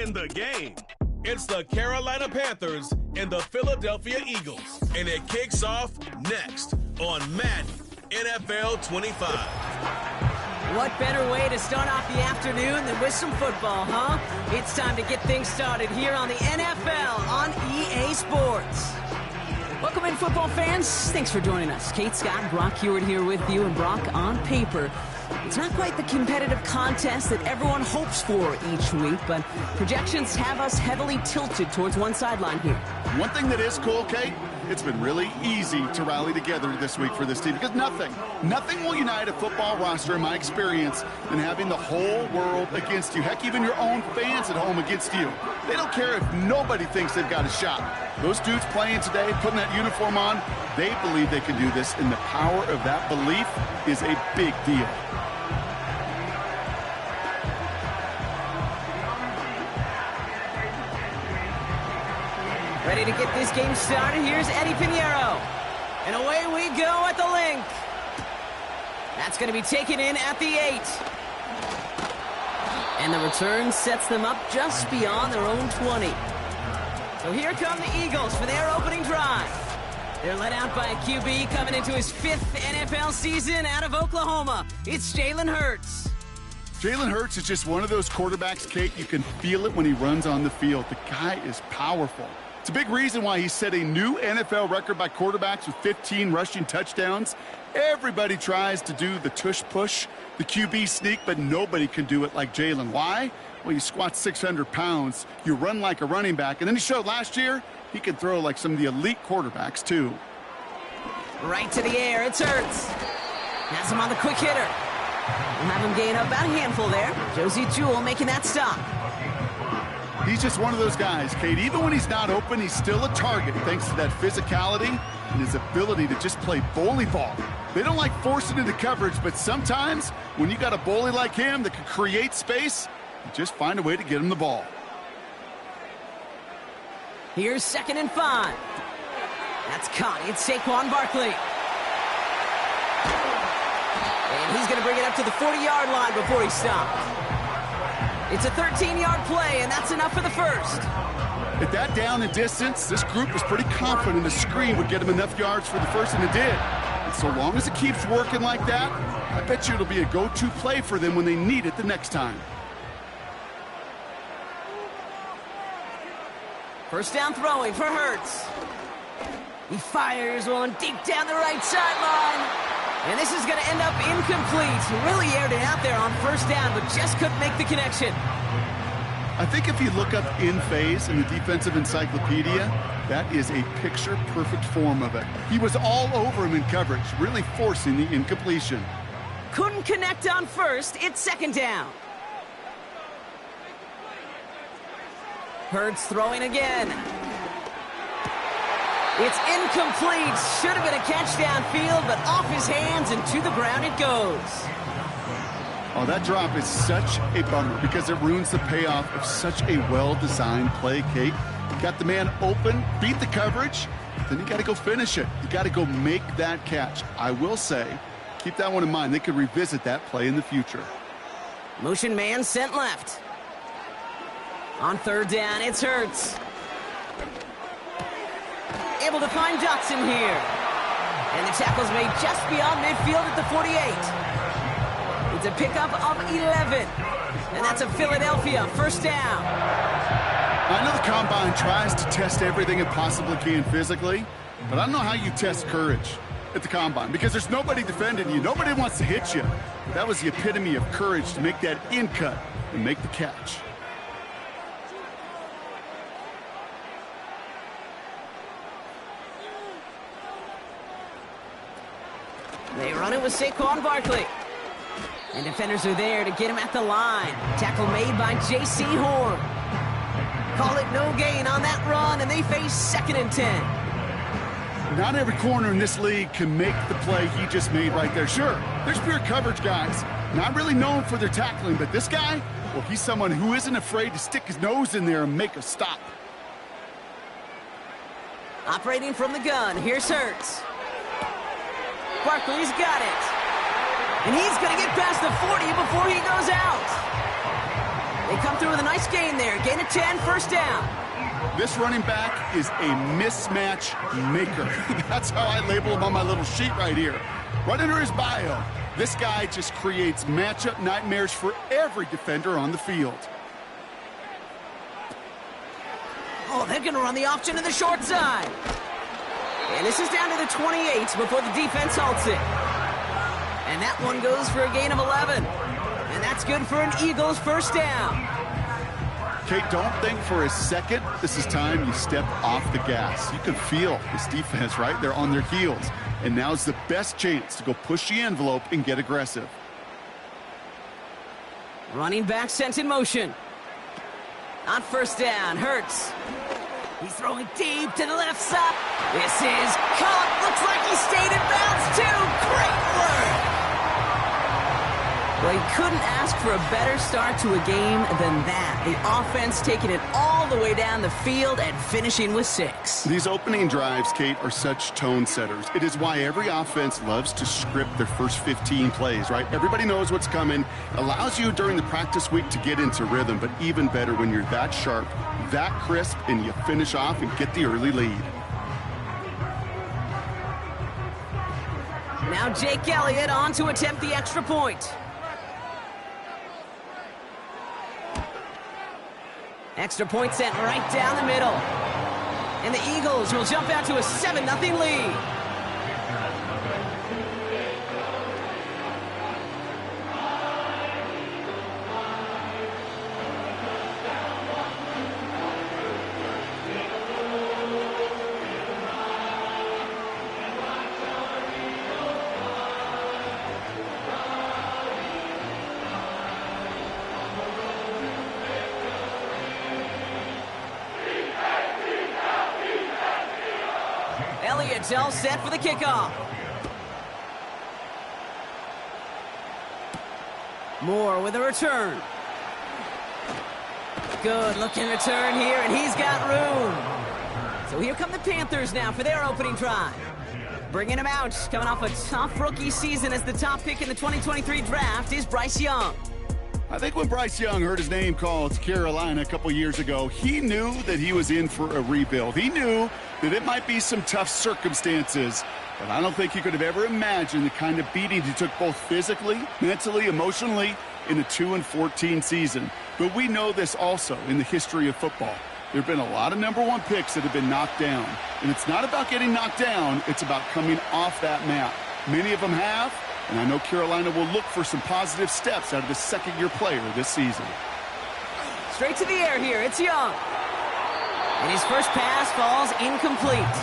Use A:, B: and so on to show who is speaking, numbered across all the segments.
A: in the game. It's the Carolina Panthers and the Philadelphia Eagles, and it kicks off next on Madden NFL 25.
B: What better way to start off the afternoon than with some football, huh? It's time to get things started here on the NFL on EA Sports. Welcome in, football fans. Thanks for joining us. Kate, Scott, Brock Hewitt here with you, and Brock, on paper, it's not quite the competitive contest that everyone hopes for each week, but projections have us heavily tilted towards one sideline here.
C: One thing that is cool, Kate, it's been really easy to rally together this week for this team because nothing will unite a football roster, in my experience, than having the whole world against you. Heck, even your own fans at home against you. They don't care if nobody thinks they've got a shot. Those dudes playing today, putting that uniform on, they believe they can do this, and the power of that belief is a big deal.
B: Ready to get this game started. Here's Eddie Pinheiro. And away we go at the link. That's going to be taken in at the 8. And the return sets them up just beyond their own 20. So here come the Eagles for their opening drive. They're led out by a QB coming into his 5th NFL season out of Oklahoma. It's Jalen Hurts.
C: Jalen Hurts is just one of those quarterbacks, Kate, you can feel it when he runs on the field. The guy is powerful. It's a big reason why he set a new NFL record by quarterbacks with 15 rushing touchdowns. Everybody tries to do the tush push, the QB sneak, but nobody can do it like Jalen. Why? Well, you squat 600 pounds, you run like a running back, and then he showed last year he can throw like some of the elite quarterbacks too.
B: Right to the air, it's Hurts. Has him on the quick hitter. We'll have him gain up about a handful there. Josie Jewell making that stop.
C: He's just one of those guys, Kate. Even when he's not open, he's still a target thanks to that physicality and his ability to just play bully ball. They don't like forcing into coverage, but sometimes when you got a bully like him that can create space, you just find a way to get him the ball.
B: Here's 2nd and 5. That's caught. It's Saquon Barkley. And he's going to bring it up to the 40-yard line before he stopped. It's a 13-yard play, and that's enough for the first.
C: At that down and distance, this group was pretty confident the screen would get him enough yards for the first, and it did. And so long as it keeps working like that, I bet you it'll be a go-to play for them when they need it the next time.
B: First down throwing for Hurts. He fires one deep down the right sideline. And this is going to end up incomplete. He really aired it out there on first down, but just couldn't make the connection.
C: I think if you look up in phase in the defensive encyclopedia, that is a picture-perfect form of it. He was all over him in coverage, really forcing the incompletion.
B: Couldn't connect on first. It's 2nd down. Hurts throwing again. It's incomplete. Should have been a catch downfield, but off his hands and to the ground it goes.
C: Oh, that drop is such a bummer because it ruins the payoff of such a well-designed play, Kate. You got the man open, beat the coverage, then you got to go finish it. You got to go make that catch. I will say, keep that one in mind. They could revisit that play in the future.
B: Motion man sent left. On 3rd down, it's Hurts. Able to find Dotson here. And the tackle's made just beyond midfield at the 48. It's a pickup of 11. And that's a Philadelphia first down.
C: I know the Combine tries to test everything it possibly can physically, but I don't know how you test courage at the Combine because there's nobody defending you. Nobody wants to hit you. That was the epitome of courage to make that in cut and make the catch.
B: They run it with Saquon Barkley. And defenders are there to get him at the line. Tackle made by J.C. Horn. Call it no gain on that run, and they face 2nd and 10.
C: Not every corner in this league can make the play he just made right there. Sure, there's pure coverage guys, not really known for their tackling, but this guy, well, he's someone who isn't afraid to stick his nose in there and make a stop.
B: Operating from the gun, here's Hurts. Barkley's got it. And he's going to get past the 40 before he goes out. They come through with a nice gain there. Gain of 10, first down.
C: This running back is a mismatch maker. That's how I label him on my little sheet right here. Right under his bio, this guy just creates matchup nightmares for every defender on the field.
B: Oh, they're going to run the option to the short side. And this is down to the 28 before the defense halts it. And that one goes for a gain of 11. And that's good for an Eagles first down.
C: Kate, don't think for a second this is time you step off the gas. You can feel this defense, right? They're on their heels. And now's the best chance to go push the envelope and get aggressive.
B: Running back sent in motion. On first down, Hurts. He's throwing deep to the left side. This is caught. Looks like he stayed in bounds, too. Great work. Well, he couldn't ask for a better start to a game than that. The offense taking it all the way down the field and finishing with 6.
C: These opening drives, Kate, are such tone setters. It is why every offense loves to script their first 15 plays, right? Everybody knows what's coming. Allows you during the practice week to get into rhythm, but even better when you're that sharp, that crisp, and you finish off and get the early lead.
B: Now Jake Elliott on to attempt the extra point. Extra point sent right down the middle. And the Eagles will jump out to a 7-0 lead. Elliott's all set for the kickoff. Moore with a return. Good looking return here, and he's got room. So here come the Panthers now for their opening drive. Bringing him out, coming off a tough rookie season as the top pick in the 2023 draft is Bryce Young.
C: I think when Bryce Young heard his name called to Carolina a couple years ago, he knew that he was in for a rebuild. He knew that it might be some tough circumstances, but I don't think he could have ever imagined the kind of beating he took both physically, mentally, emotionally in the 2-14 season. But we know this also in the history of football. There have been a lot of #1 picks that have been knocked down. And it's not about getting knocked down, it's about coming off that map. Many of them have. And I know Carolina will look for some positive steps out of the second-year player this season.
B: Straight to the air here, it's Young. And his first pass falls incomplete.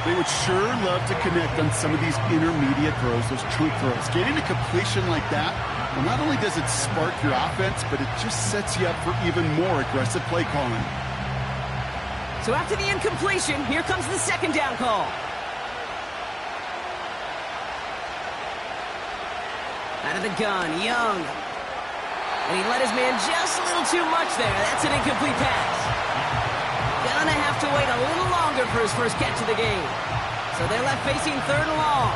C: They would sure love to connect on some of these intermediate throws, those chunk throws. Getting a completion like that, well, not only does it spark your offense, but it just sets you up for even more aggressive play calling.
B: So after the incompletion, here comes the second down call. Out of the gun, Young. And he let his man just a little too much there. That's an incomplete pass. Gonna have to wait a little longer for his first catch of the game. So they're left facing 3rd and long.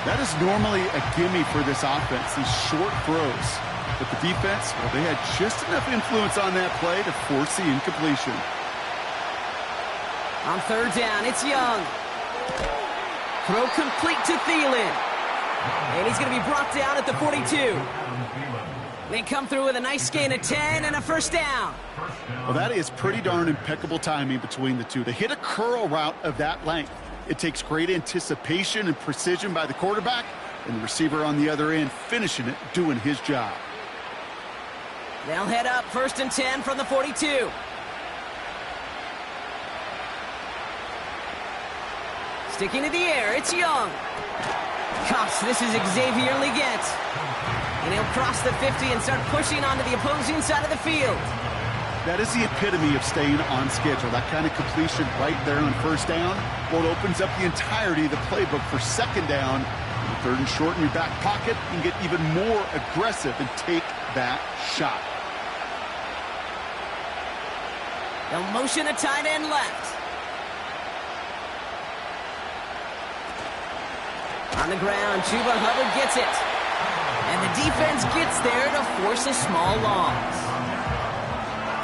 C: That is normally a gimme for this offense, these short throws. But the defense, well, they had just enough influence on that play to force the incompletion.
B: On 3rd down, it's Young. Throw complete to Thielen. And he's going to be brought down at the 42. They come through with a nice gain of 10 and a first down.
C: Well, that is pretty darn impeccable timing between the two. To hit a curl route of that length, it takes great anticipation and precision by the quarterback, and the receiver on the other end finishing it, doing his job.
B: They'll head up 1st and 10 from the 42. Sticking to the air, it's Young. Cuffs, this is Xavier Leggett. And he'll cross the 50 and start pushing onto the opposing side of the field.
C: That is the epitome of staying on schedule. That kind of completion right there on 1st down. Well, it opens up the entirety of the playbook for 2nd down. 3rd and short in your back pocket, you can get even more aggressive and take that shot.
B: They'll motion a tight end left. On the ground, Chuba Hubbard gets it. And the defense gets there to force a small loss.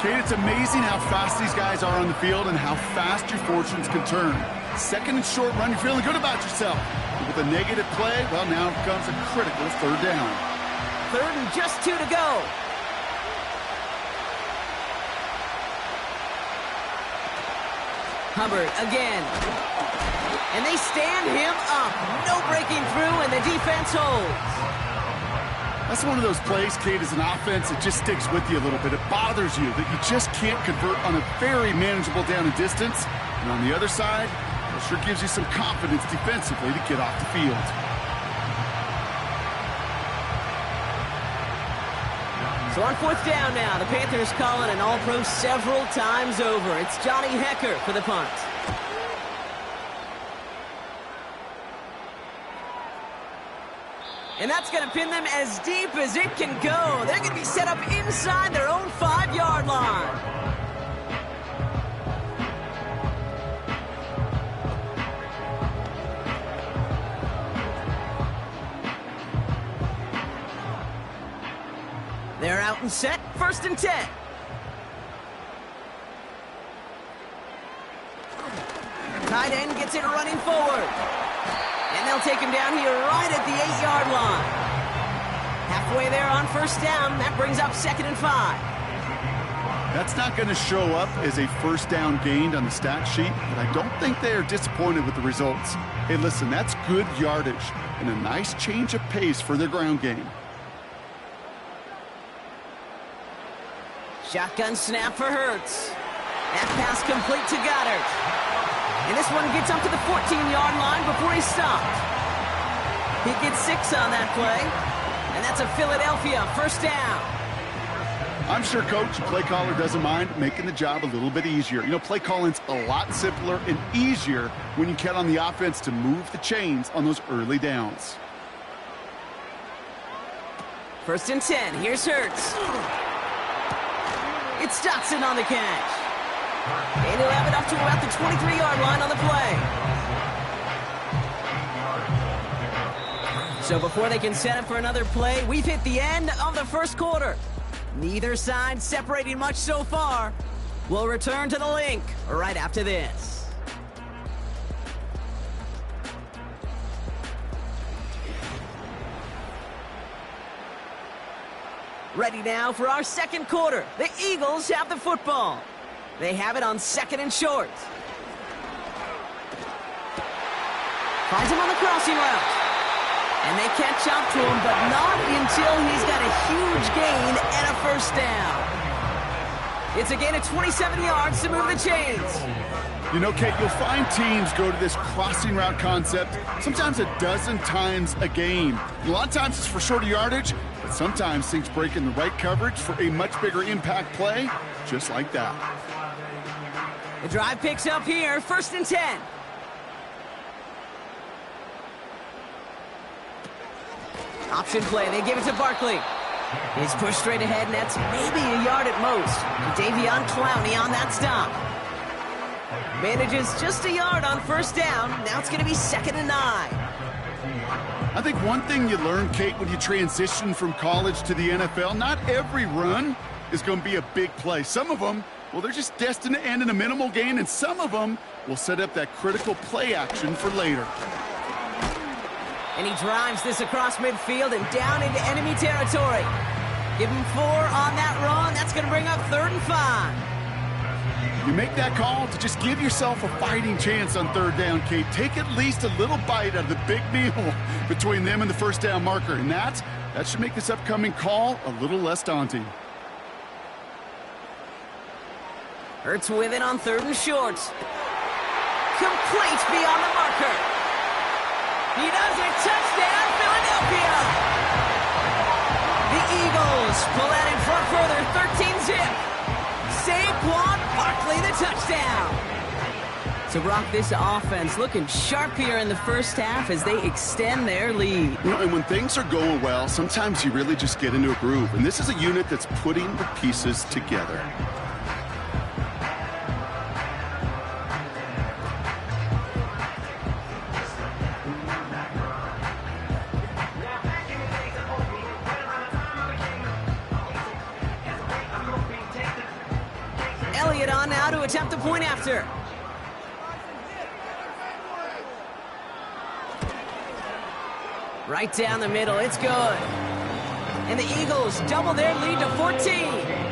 C: Kate, it's amazing how fast these guys are on the field and how fast your fortunes can turn. Second and short run, you're feeling good about yourself. But with a negative play, well, now comes a critical third down.
B: Third and just 2 to go. Hubbard again. And they stand him up. No breaking through, and the defense holds.
C: That's one of those plays, Kate, as an offense, it just sticks with you a little bit. It bothers you that you just can't convert on a very manageable down and distance. And on the other side, it sure gives you some confidence defensively to get off the field.
B: So on fourth down now, the Panthers calling an all-pro several times over. It's Johnny Hecker for the punt. And that's going to pin them as deep as it can go. They're going to be set up inside their own 5-yard line. They're out and set. First and 10. Tight end gets it running forward. And they'll take him down here right at the 8-yard line. Halfway there on first down. That brings up 2nd and 5.
C: That's not going to show up as a first down gained on the stat sheet, but I don't think they are disappointed with the results. Hey, listen, that's good yardage and a nice change of pace for their ground game.
B: Shotgun snap for Hurts. That pass complete to Goddard. And this one gets up to the 14-yard line before he's stopped. He gets 6 on that play. And that's a Philadelphia first down.
C: I'm sure Coach, play caller doesn't mind making the job a little bit easier. You know, play calling's a lot simpler and easier when you count on the offense to move the chains on those early downs.
B: First and 10. Here's Hurts. It's Dotson on the catch. And he'll have it up to about the 23-yard line on the play. So before they can set up for another play, we've hit the end of the first quarter. Neither side separating much so far. We'll return to the link right after this. Ready now for our second quarter. The Eagles have the football. They have it on 2nd and short. Finds him on the crossing route. And they catch up to him, but not until he's got a huge gain and a first down. It's a gain of 27 yards to move the chains.
C: You know, Kate, you'll find teams go to this crossing route concept sometimes a dozen times a game. A lot of times it's for shorter yardage, but sometimes things break in the right coverage for a much bigger impact play, just like that.
B: The drive picks up here, 1st and 10. Option play, they give it to Barkley. He's pushed straight ahead, and that's maybe a yard at most. Davion Clowney on that stop. Manages just a yard on first down. Now it's going to be 2nd and 9.
C: I think one thing you learn, Kate, when you transition from college to the NFL, not every run is going to be a big play. Some of them, well, they're just destined to end in a minimal gain, and some of them will set up that critical play action for later.
B: And he drives this across midfield and down into enemy territory. Give him 4 on that run. That's going to bring up 3rd and 5.
C: You make that call to just give yourself a fighting chance on 3rd down, Kate. Take at least a little bite out of the big meal between them and the first down marker. And that should make this upcoming call a little less daunting.
B: Hurts with it on 3rd and short. Complete beyond the marker. He does it. Touchdown, Philadelphia. The Eagles pull that in front further. 13-zip. Saquon Barkley, the touchdown. So, Brock, this offense looking sharp here in the first half as they extend their lead.
C: You know, and when things are going well, sometimes you really just get into a groove. And this is a unit that's putting the pieces together.
B: Elliott on now to attempt the point after. Right down the middle, it's good. And the Eagles double their lead to 14.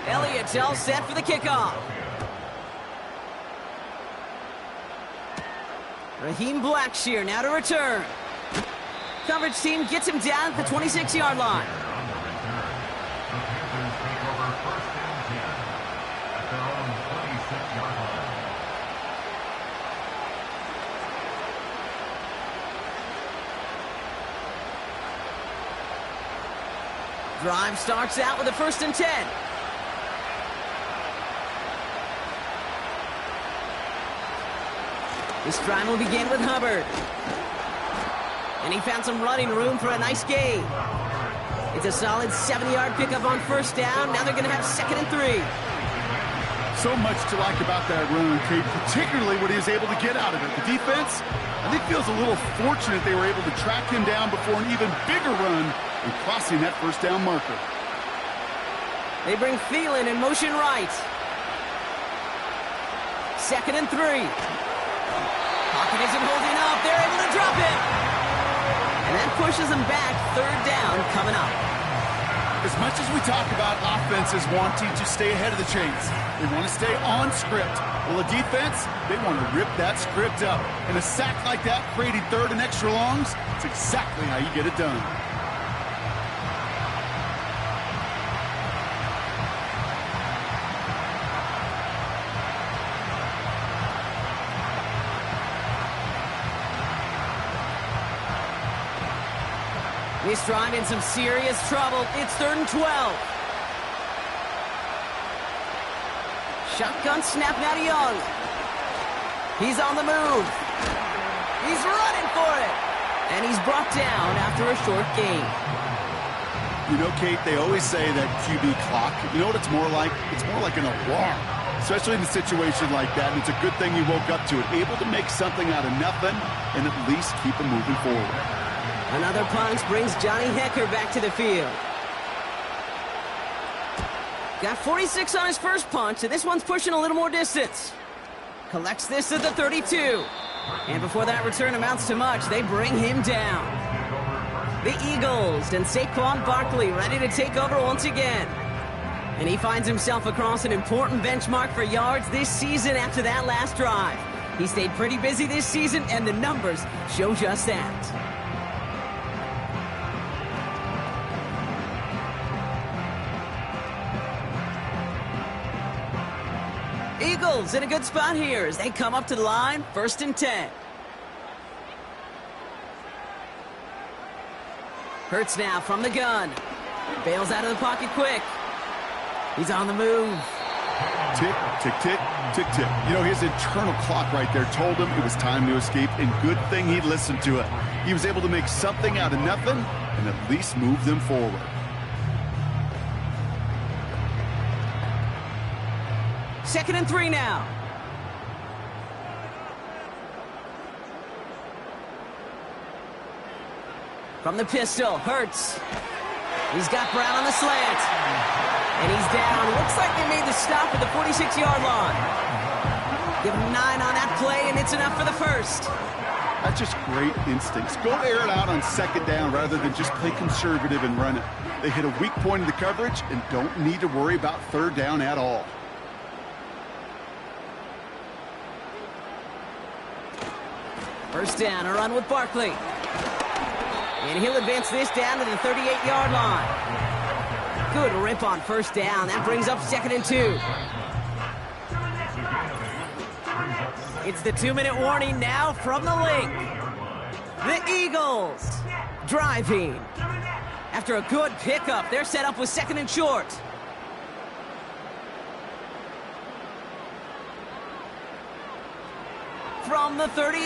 B: Elliott's all set for the kickoff. Raheem Blackshear now to return. Coverage team gets him down at the 26-yard line. Drive starts out with a 1st and 10. This drive will begin with Hubbard. And he found some running room for a nice gain. It's a solid 7-yard pickup on 1st down. Now they're going to have 2nd and 3.
C: So much to like about that run, Kate, particularly what he was able to get out of it. The defense, I think, feels a little fortunate they were able to track him down before an even bigger run and crossing that 1st down marker.
B: They bring Thielen in motion right. 2nd and 3. Pocket isn't holding up. They're able to drop it. And that pushes them back. 3rd down coming up.
C: As much as we talk about offenses wanting to stay ahead of the chains, they want to stay on script. Well, the defense, they want to rip that script up. And a sack like that, creating 3rd and extra longs, it's exactly how you get it done.
B: This drive in some serious trouble. It's 3rd and 12. Shotgun snap now to Young. He's on the move. He's running for it. And he's brought down after a short gain.
C: You know, Kate, they always say that QB clock, you know what it's more like? It's more like an alarm, especially in a situation like that. And it's a good thing he woke up to it, able to make something out of nothing and at least keep him moving forward.
B: Another punch brings Johnny Hecker back to the field. Got 46 on his first punch, and this one's pushing a little more distance. Collects this at the 32. And before that return amounts to much, they bring him down. The Eagles and Saquon Barkley ready to take over once again. And he finds himself across an important benchmark for yards this season after that last drive. He stayed pretty busy this season, and the numbers show just that. Eagles in a good spot here as they come up to the line, 1st and 10. Hurts now from the gun. Bails out of the pocket quick. He's on the move.
C: Tick, tick, tick, tick, tick. You know, his internal clock right there told him it was time to escape, and good thing he listened to it. He was able to make something out of nothing and at least move them forward.
B: 2nd and 3 now. From the pistol, Hurts. He's got Brown on the slant. And he's down. Looks like they made the stop at the 46-yard line. Give him 9 on that play, and it's enough for the 1st.
C: That's just great instincts. Go air it out on 2nd down rather than just play conservative and run it. They hit a weak point in the coverage and don't need to worry about 3rd down at all.
B: First down, a run with Barkley. And he'll advance this down to the 38-yard line. Good rip on 1st down. That brings up 2nd and 2. It's the 2-minute warning now from the link. The Eagles driving. After a good pickup, they're set up with 2nd and short. from the 38.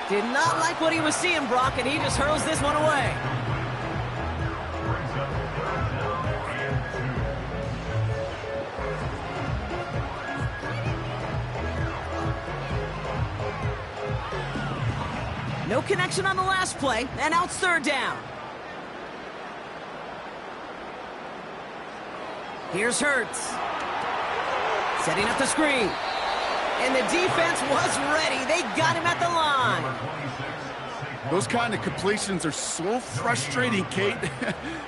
B: Did not like what he was seeing, Brock, and he just hurls this one away. No connection on the last play, and now it's third down. Here's Hurts. Setting up the screen. And the defense was ready. They got him at the line.
C: Those kind of completions are so frustrating, Kate.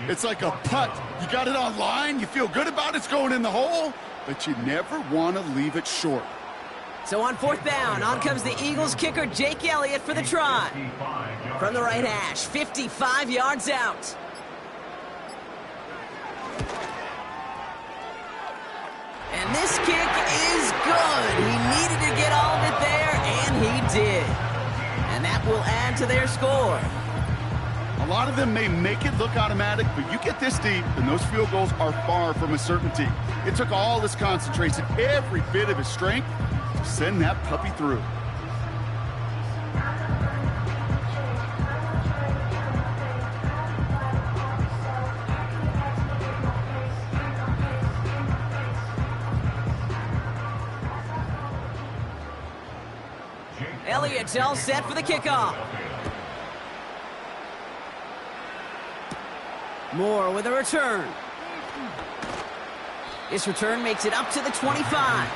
C: It's like a putt. You got it on line, you feel good about it's going in the hole, but you never want to leave it short.
B: So on fourth down, on comes the Eagles kicker, Jake Elliott, for the try. From the right hash, 55 yards out. And this kick is good. He needed to get all of it there, and he did. And that will add to their score.
C: A lot of them may make it look automatic, but you get this deep, and those field goals are far from a certainty. It took all his concentration, every bit of his strength, to send that puppy through.
B: Elliott's all set for the kickoff. Moore with a return. This return makes it up to the 25.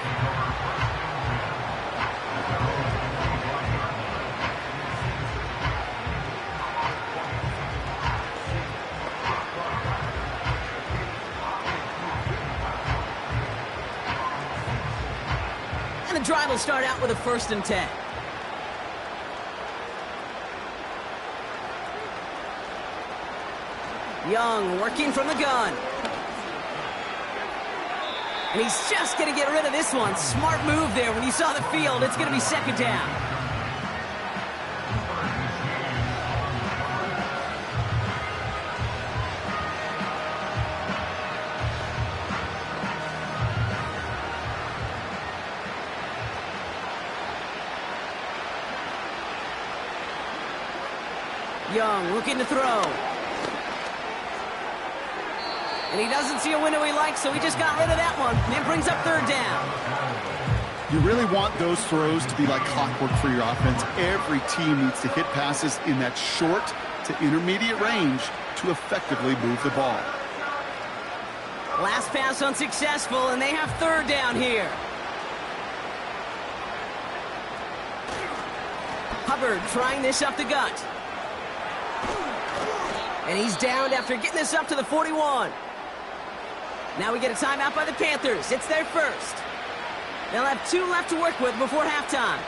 B: And the drive will start out with a 1st and 10. Young working from the gun. And he's just going to get rid of this one. Smart move there. When you saw the field, it's going to be 2nd down. Young looking to throw. And he doesn't see a window he likes, so he just got rid of that one. And it brings up 3rd down.
C: You really want those throws to be like clockwork for your offense. Every team needs to hit passes in that short to intermediate range to effectively move the ball.
B: Last pass unsuccessful, and they have 3rd down here. Hubbard trying this up the gut. And he's downed after getting this up to the 41. Now we get a timeout by the Panthers. It's their first. They'll have 2 left to work with before halftime.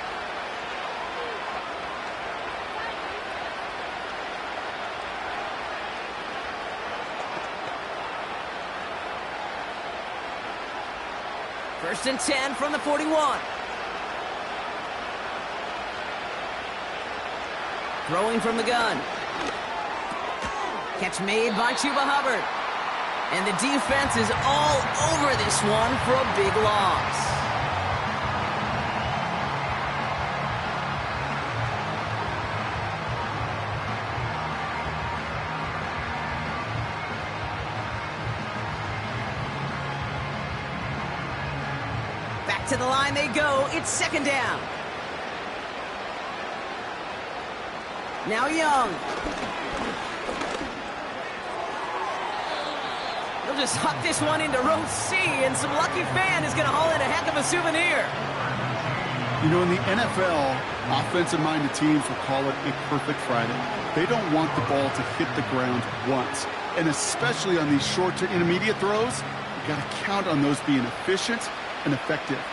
B: First and 10 from the 41. Throwing from the gun. Catch made by Chuba Hubbard. And the defense is all over this one for a big loss. Back to the line they go. It's 2nd down. Now Young. He'll just huck this one into row C, and some lucky fan is going to haul in a heck of a souvenir.
C: You know, in the NFL, offensive-minded teams will call it a perfect Friday. They don't want the ball to hit the ground once. And especially on these short to intermediate throws, you got to count on those being efficient and effective.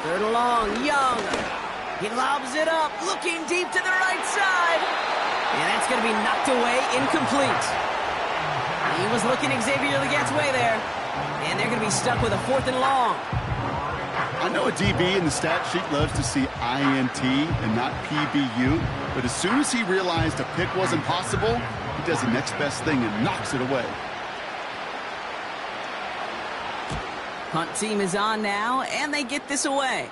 B: 3rd and long, Young. He lobs it up, looking deep to the right side. And that's going to be knocked away, incomplete. He was looking Xavier Legette's way there. And they're going to be stuck with a 4th and long.
C: I know a DB in the stat sheet loves to see INT and not PBU, but as soon as he realized a pick wasn't possible, he does the next best thing and knocks it away.
B: Punt team is on now, and they get this away.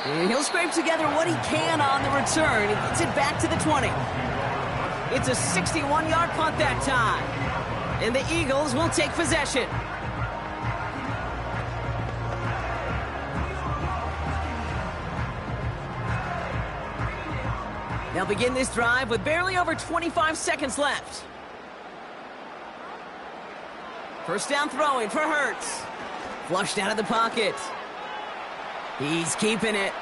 B: And he'll scrape together what he can on the return. He gets it back to the 20. It's a 61-yard punt that time. And the Eagles will take possession. They'll begin this drive with barely over 25 seconds left. First down throwing for Hurts. Flushed out of the pocket. He's keeping it.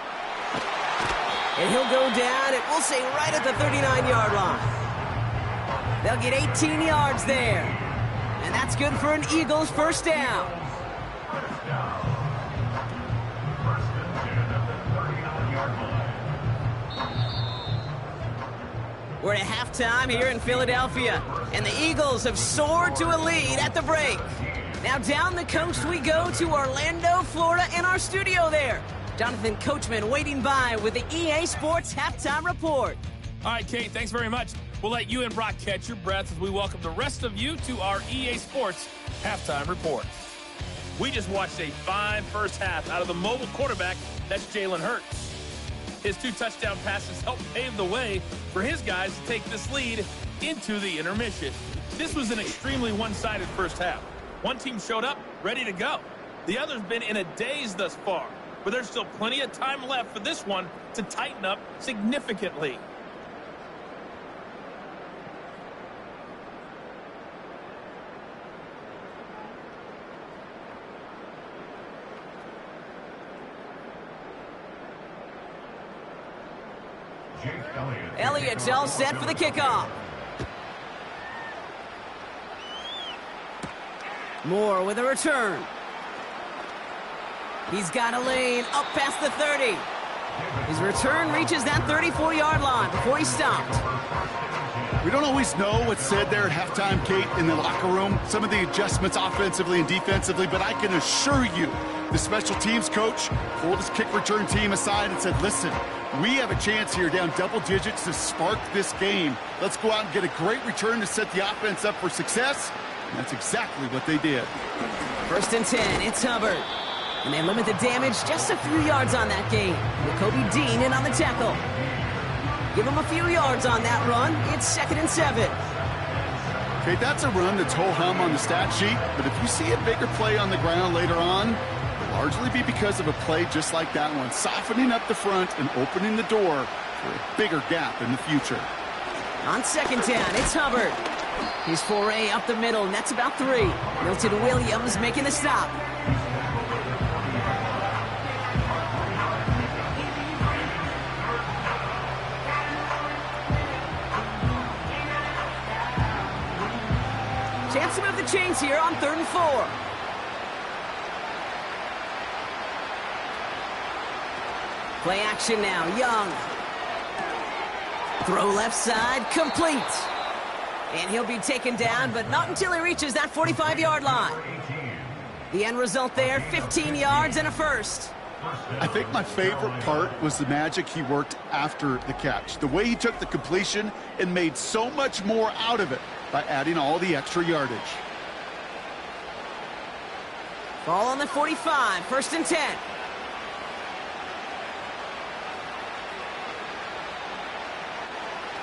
B: And he'll go down, and we'll say right at the 39-yard line. They'll get 18 yards there. And that's good for an Eagles first down. We're at halftime here in Philadelphia, and the Eagles have soared to a lead at the break. Now down the coast we go to Orlando, Florida, in our studio there. Jonathan Coachman waiting by with the EA Sports Halftime Report.
D: All right, Kate, thanks very much. We'll let you and Brock catch your breath as we welcome the rest of you to our EA Sports Halftime Report. We just watched a fine first half out of the mobile quarterback, that's Jalen Hurts. His 2 touchdown passes helped pave the way for his guys to take this lead into the intermission. This was an extremely one-sided first half. One team showed up, ready to go. The other's been in a daze thus far, but there's still plenty of time left for this one to tighten up significantly.
B: Elliott's all set for the kickoff. Moore with a return. He's got a lane up past the 30. His return reaches that 34-yard line before he stopped.
C: We don't always know what's said there at halftime, Kate, in the locker room. Some of the adjustments offensively and defensively, but I can assure you the special teams coach pulled his kick return team aside and said, listen, we have a chance here down double digits to spark this game. Let's go out and get a great return to set the offense up for success. And that's exactly what they did.
B: First and 10, it's Hubbard. And they limit the damage just a few yards on that game. With Kobe Dean in on the tackle. Give him a few yards on that run. It's 2nd and 7.
C: Okay, that's a run that's ho-hum on the stat sheet, but if you see a bigger play on the ground later on, it'll largely be because of a play just like that one, softening up the front and opening the door for a bigger gap in the future.
B: On 2nd down, it's Hubbard. His foray up the middle, and that's about 3. Milton Williams making the stop. Chance to move the chains here on 3rd and 4. Play action now, Young. Throw left side, complete. And he'll be taken down, but not until he reaches that 45-yard line. The end result there, 15 yards and a first.
C: I think my favorite part was the magic he worked after the catch. The way he took the completion and made so much more out of it by adding all the extra yardage.
B: Ball on the 45, 1st and 10.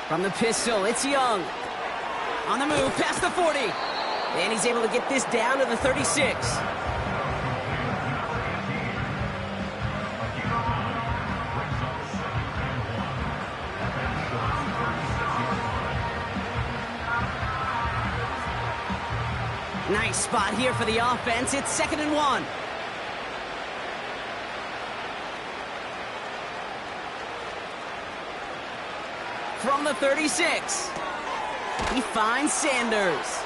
B: From the pistol, it's Young. On the move, past the 40. And he's able to get this down to the 36. Nice spot here for the offense. It's 2nd and 1. From the 36, he finds Sanders.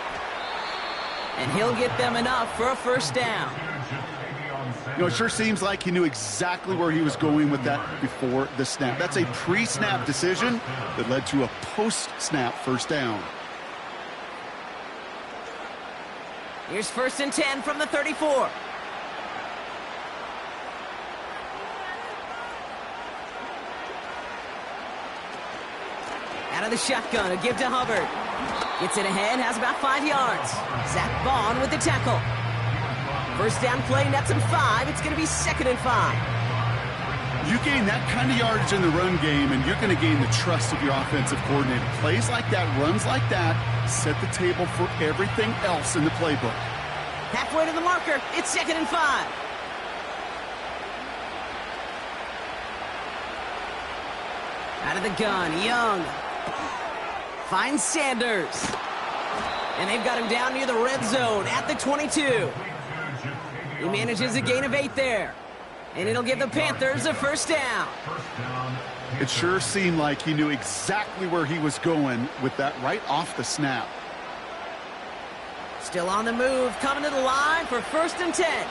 B: And he'll get them enough for a first down.
C: You know, it sure seems like he knew exactly where he was going with that before the snap. That's a pre-snap decision that led to a post-snap first down.
B: Here's 1st and 10 from the 34. Out Out of the shotgun, a give to Hubbard. Gets it ahead, has about 5 yards. Zach Bond with the tackle. First down play, nets him 5. It's going to be 2nd and 5.
C: You gain that kind of yardage in the run game, and you're going to gain the trust of your offensive coordinator. Plays like that, runs like that, set the table for everything else in the playbook.
B: Halfway to the marker, it's 2nd and 5. Out of the gun, Young. Finds Sanders. And they've got him down near the red zone at the 22. He manages a gain of 8 there. And it'll give the Panthers a first down.
C: It sure seemed like he knew exactly where he was going with that right off the snap.
B: Still on the move, coming to the line for 1st and 10.